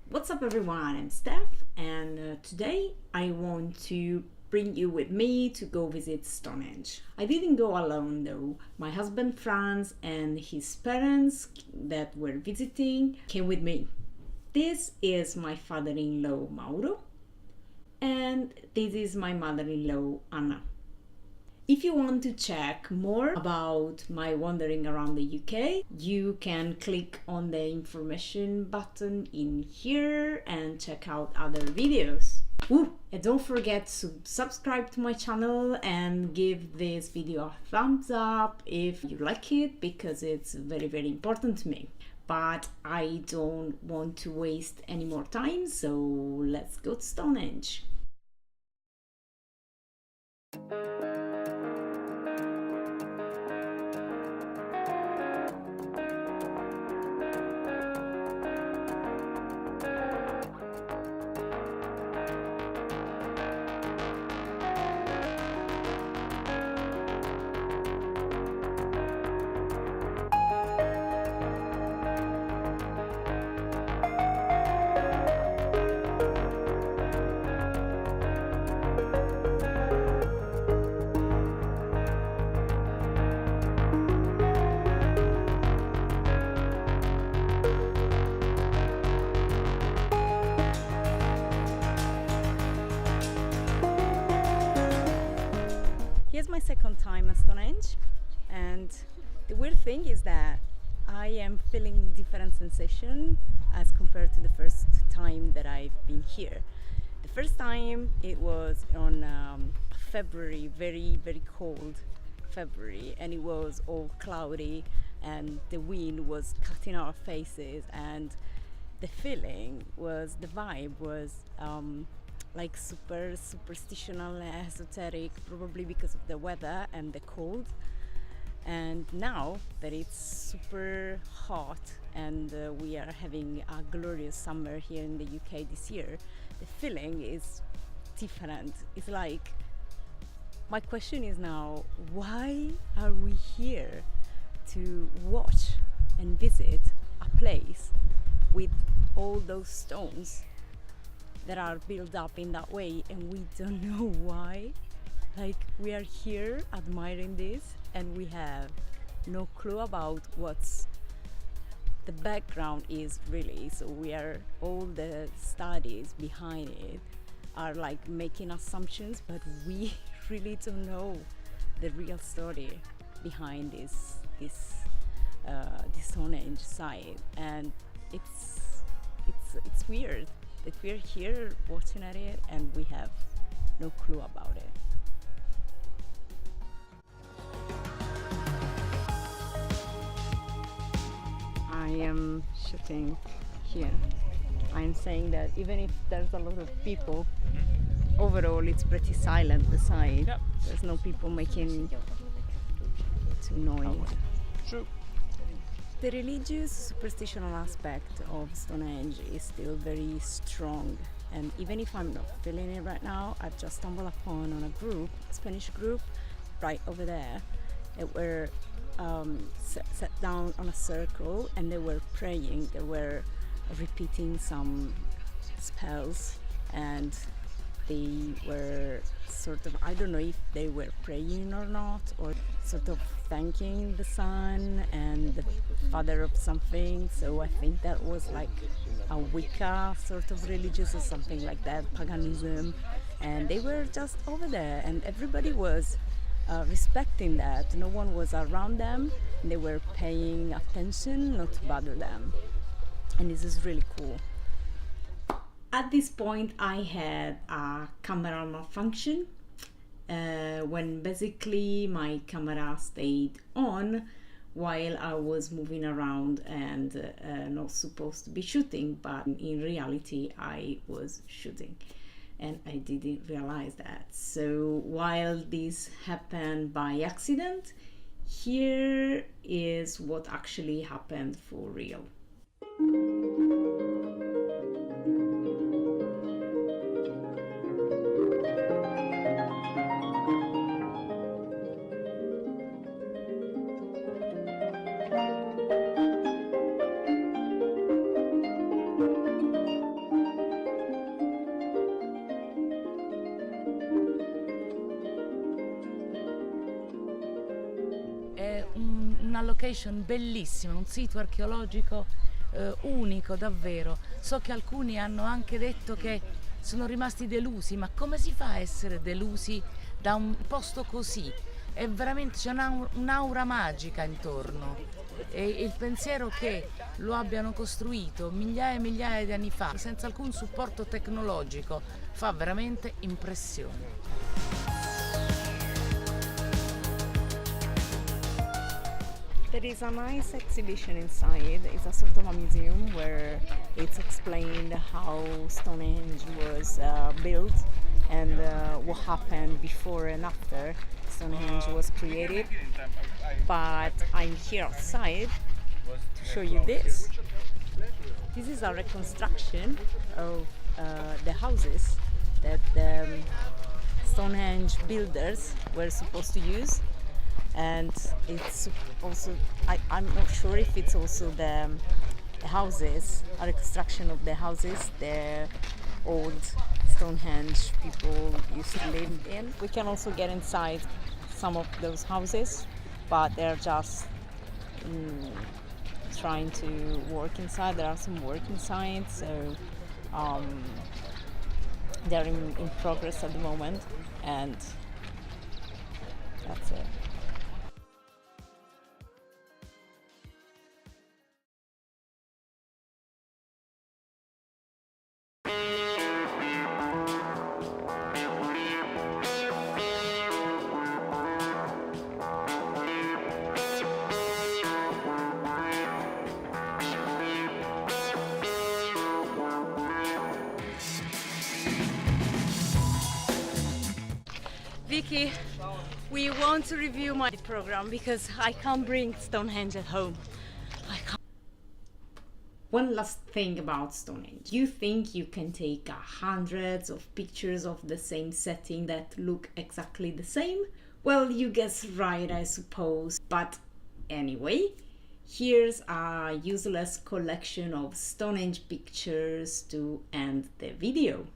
What's up everyone, I'm Steph and today I want to bring you with me to go visit Stonehenge. I didn't go alone though. My husband Franz and his parents that were visiting came with me. This is my father-in-law Mauro and this is my mother-in-law Anna. If you want to check more about my wandering around the UK, you can click on the information button in here and check out other videos. Ooh, and don't forget to subscribe to my channel and give this video a thumbs up if you like it, because it's very important to me. But I don't want to waste any more time, so let's go to Stonehenge. Here's my second time at Stonehenge, and the weird thing is that I am feeling different sensation as compared to the first time that I've been here. The first time it was on February, very cold February, and it was all cloudy and the wind was cutting our faces, and the feeling was, the vibe was like super superstitional, esoteric, probably because of the weather and the cold. And now that it's super hot and we are having a glorious summer here in the UK this year, the feeling is different. It's like, my question is now, why are we here to watch and visit a place with all those stones that are built up in that way, and we don't know why? Like, we are here admiring this and we have no clue about what's the background is really. So we are, all the studies behind it are like making assumptions, but we really don't know the real story behind this Stonehenge site. And it's weird that we're here watching at it and we have no clue about it. I am shooting here. I'm saying that even if there's a lot of people, overall it's pretty silent, the side. Yep. There's no people making too noise. True. The religious superstitional aspect of Stonehenge is still very strong, and even if I'm not feeling it right now, I've just stumbled upon on a group, a Spanish group right over there, that were sat down on a circle and they were praying, they were repeating some spells, and they were sort of, I don't know if they were praying or not, or sort of thanking the sun and the father of something. So I think that was like a Wicca sort of religious or something like that, paganism. And they were just over there and everybody was respecting that. No one was around them and they were paying attention not to bother them. And this is really cool. At this point I had a camera malfunction when basically my camera stayed on while I was moving around and not supposed to be shooting, but in reality I was shooting and I didn't realize that. So while this happened by accident, here is what actually happened for real. una location bellissima, un sito archeologico unico davvero. So che alcuni hanno anche detto che sono rimasti delusi, ma come si fa a essere delusi da un posto così? È veramente, c'è un'aura magica intorno, e il pensiero che lo abbiano costruito migliaia e migliaia di anni fa senza alcun supporto tecnologico fa veramente impressione. There is a nice exhibition inside. It's a sort of a museum where it's explained how Stonehenge was built and what happened before and after Stonehenge was created. But I'm here outside to show you this. This is a reconstruction of the houses that the Stonehenge builders were supposed to use. And it's also, I'm not sure if it's also the houses, a reconstruction of the houses the old Stonehenge people used to live in. We can also get inside some of those houses, but they're just trying to work inside. There are some work inside, so they're in progress at the moment, and that's it. Vicky, we want to review my program because I can't bring Stonehenge at home. I can't. One last thing about Stonehenge. You think you can take hundreds of pictures of the same setting that look exactly the same? Well, you guess right, I suppose. But anyway, here's a useless collection of Stonehenge pictures to end the video.